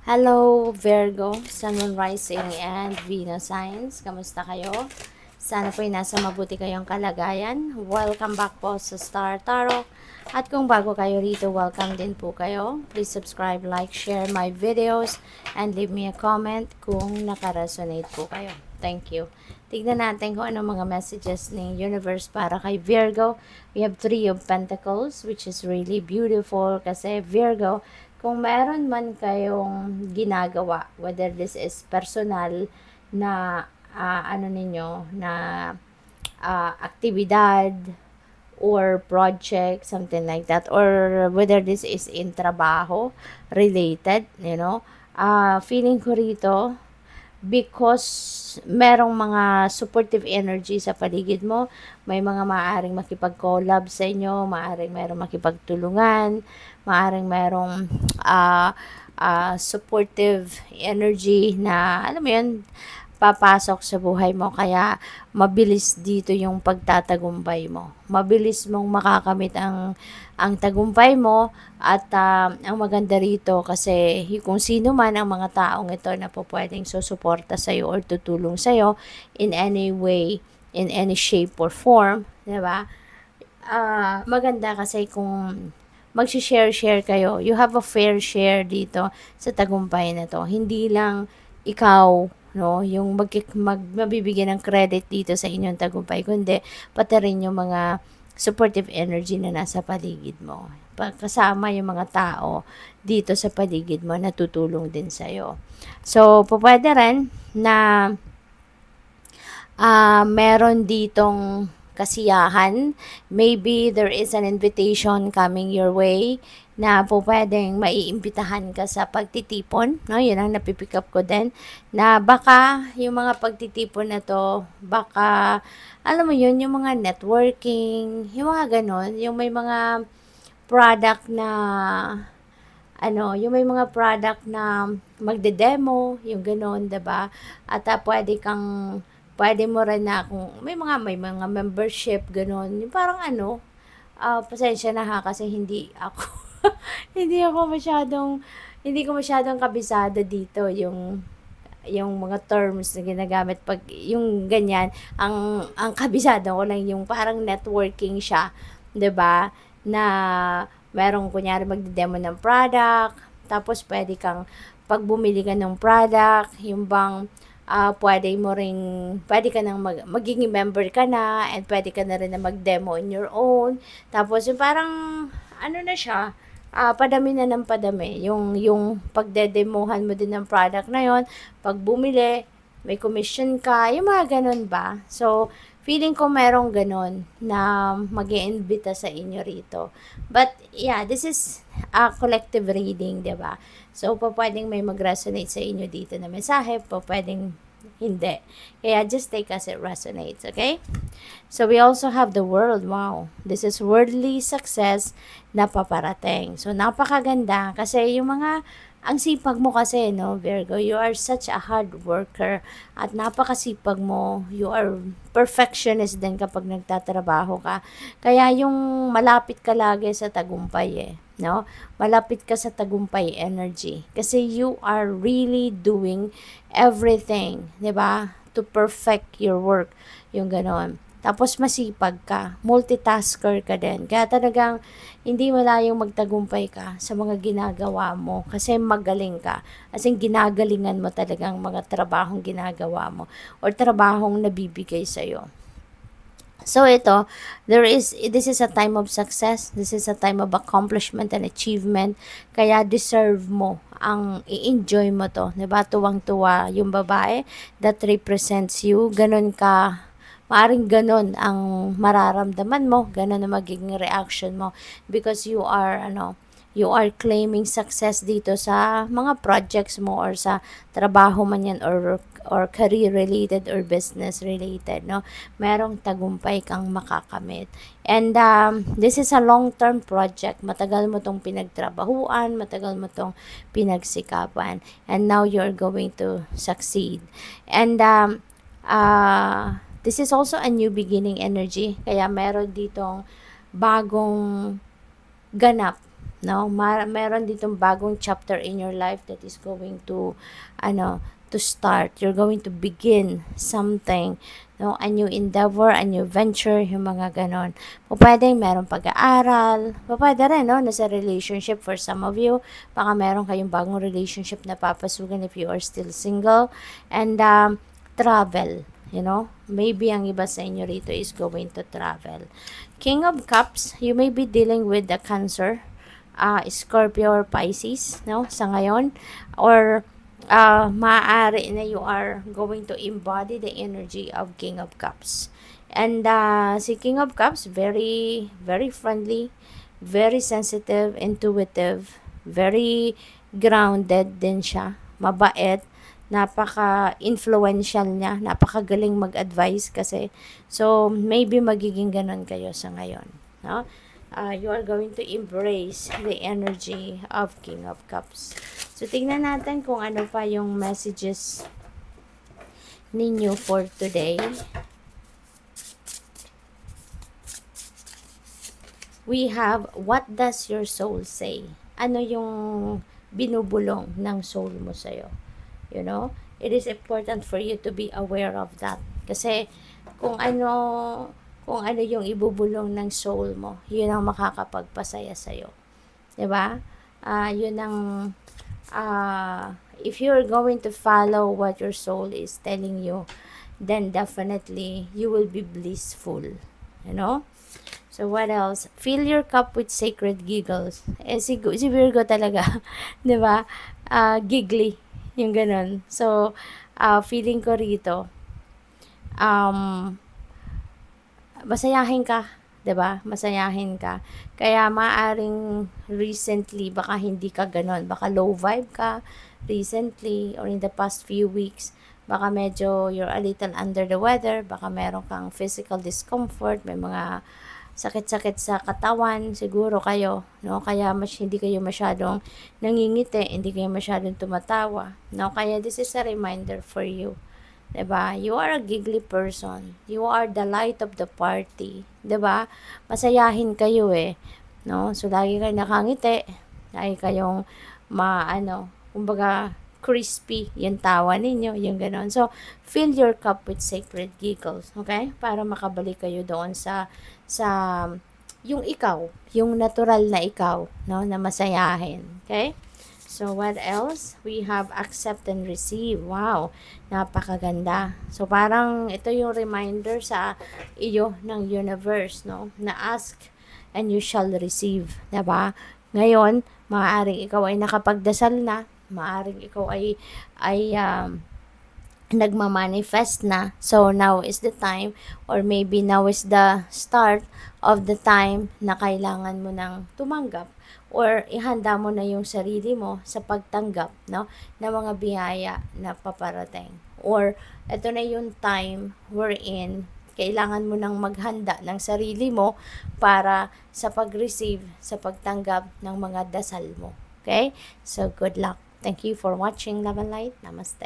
Hello Virgo, Sun, Moon, Rising, and Venus signs. Kamusta kayo? Sana po'y nasa mabuti kayong kalagayan. Welcome back po sa Star Tarot. At kung bago kayo rito, welcome din po kayo. Please subscribe, like, share my videos, and leave me a comment kung nakaresonate po kayo. Thank you. Tignan natin kung anong mga messages ng universe para kay Virgo. We have 3 of Pentacles, which is really beautiful kasi Virgo, kung meron man kayong ginagawa, whether this is personal na aktibidad or project, something like that, or whether this is in trabaho related, feeling ko rito, because merong mga supportive energy sa paligid mo, may mga maaaring makipag-collab sa inyo, maaaring merong makipagtulungan, maaaring merong supportive energy na, alam mo yun, papasok sa buhay mo. Kaya mabilis dito yung pagtatagumpay mo. Mabilis mong makakamit ang tagumpay mo. At ang maganda rito kasi kung sino man ang mga taong ito na po pwedeng susuporta sa'yo or tutulong sa'yo in any way, in any shape or form, diba? Maganda kasi kung mag-share kayo, you have a fair share dito sa tagumpay na to. Hindi lang ikaw, no, yung mabibigyan ng credit dito sa inyong tagumpay, kundi pati rin yung mga supportive energy na nasa paligid mo. Kasama yung mga tao dito sa paligid mo na tutulong din sa'yo. So, pwede rin na meron ditong kasiyahan. Maybe there is an invitation coming your way na po pwedeng maiimbitahan ka sa pagtitipon, no? Yun ang napipick up ko din, na baka yung mga pagtitipon na to, baka, alam mo yun, yung mga networking, yung mga ganon, yung may mga product na, yung may mga product na magde-demo, yung ganon, diba? At pwede mo rin na kung may mga membership, ganon, yung parang pasensya na ha, kasi hindi ako, hindi ko masyadong kabisado dito yung mga terms na ginagamit pag yung ganyan, ang kabisado ko lang yung parang networking siya, 'di ba? Na merong kunyari magde-demo ng product, tapos pwede kang pag bumili ka ng product, yung bang pwede ka nang magiging member ka na, and pwede ka na rin na mag-demo on your own. Tapos yung parang na siya, padami na ng padami. Yung pagdedemohan mo din ng product na yon, pag bumili, may commission ka, yung mga ganun ba? So, feeling ko merong ganun na mag-iimbita sa inyo rito. But, yeah, this is a collective reading, diba? So, pwedeng may mag-resonate sa inyo dito na mensahe, pwedeng hindi. Kaya just take as it resonates, okay? So, we also have the world. Wow. This is worldly success na paparating. So, napakaganda kasi ang sipag mo kasi, no, Virgo, you are such a hard worker at napakasipag mo. You are perfectionist din kapag nagtatrabaho ka. Kaya yung malapit ka lagi sa tagumpay no? Malapit ka sa tagumpay energy. Kasi you are really doing everything, 'di ba? To perfect your work, yung ganon. Tapos masipag ka, multitasker ka din. Kaya talagang hindi malayong magtagumpay ka sa mga ginagawa mo kasi magaling ka. As in, ginagalingan mo talagang mga trabahong ginagawa mo or trabahong nabibigay sa'yo. So this is a time of success. This is a time of accomplishment and achievement. Kaya deserve mo ang i-enjoy mo to. Diba? Tuwang-tuwa yung babae that represents you. Ganon ka. Maaring ganon ang mararamdaman mo. Ganon ang magiging reaction mo. Because you are claiming success dito sa mga projects mo or sa trabaho man yan or career related or business related, no? Merong tagumpay kang makakamit. And this is a long-term project. Matagal mo tong pinagtrabahuan, matagal mo tong pinagsikapan. And now you're going to succeed. And this is also a new beginning energy. Kaya meron ditong bagong ganap no? Meron ditong bagong chapter in your life that is going to, to start. You're going to begin something, no? A new endeavor, a new venture, yung mga ganon. Pwedeng meron pag-aaral, pwede rin, no? Nasa relationship for some of you, baka meron kayong bagong relationship na papasugan if you are still single, and travel, maybe ang iba sa inyo rito is going to travel. King of Cups, you may be dealing with the Cancer, Scorpio or Pisces, no, sa ngayon, or maaari na you are going to embody the energy of King of Cups. And si King of Cups, very, very friendly, very sensitive, intuitive, very grounded din siya, mabait, napaka-influential niya, napakagaling mag-advise kasi. So, maybe magiging ganun kayo sa ngayon, no? You are going to embrace the energy of King of Cups. So, tingnan natin kung ano pa yung messages ninyo for today. We have, what does your soul say? Ano yung binubulong ng soul mo sa'yo? It is important for you to be aware of that. Kasi kung ano yung ibubulong ng soul mo, yun ang makakapagpasaya sa'yo. Diba? Yun ang, if you're going to follow what your soul is telling you, then definitely you will be blissful. So, what else? Fill your cup with sacred giggles. Si Virgo talaga, diba? Giggly. Yung ganun. So, feeling ko rito, masayahin ka, 'di ba? Masayahin ka. Kaya maaring recently baka hindi ka ganun, baka low vibe ka recently or in the past few weeks, baka medyo you're a little under the weather, baka meron kang physical discomfort, may mga sakit-sakit sa katawan, siguro kayo, no? Kaya hindi kayo masyadong nangingiti, hindi kayo masyadong tumatawa, no? Kaya this is a reminder for you, diba? You are a giggly person. You are the light of the party, diba? Masayahin kayo no? So, lagi kayo nakangiti, lagi kayong kumbaga, crispy yung tawa ninyo, yung ganon. So, fill your cup with sacred giggles, okay? Para makabalik kayo doon sa yung ikaw, yung natural na ikaw, no, na masayahin, okay? So, what else? We have accept and receive. Wow, napakaganda. So, parang ito yung reminder sa iyo ng universe, no, na ask and you shall receive, diba? Ngayon, maaaring ikaw ay nakapagdasal na, maaring ikaw ay nagmamanifest na. So, now is the time, or maybe now is the start of the time na kailangan mo nang tumanggap or ihanda mo na yung sarili mo sa pagtanggap, no, ng mga biyaya na paparating. Or, ito na yung time wherein kailangan mo nang maghanda ng sarili mo para sa pag-receive, sa pagtanggap ng mga dasal mo. Okay? So, good luck. Thank you for watching Love and Light. Namaste.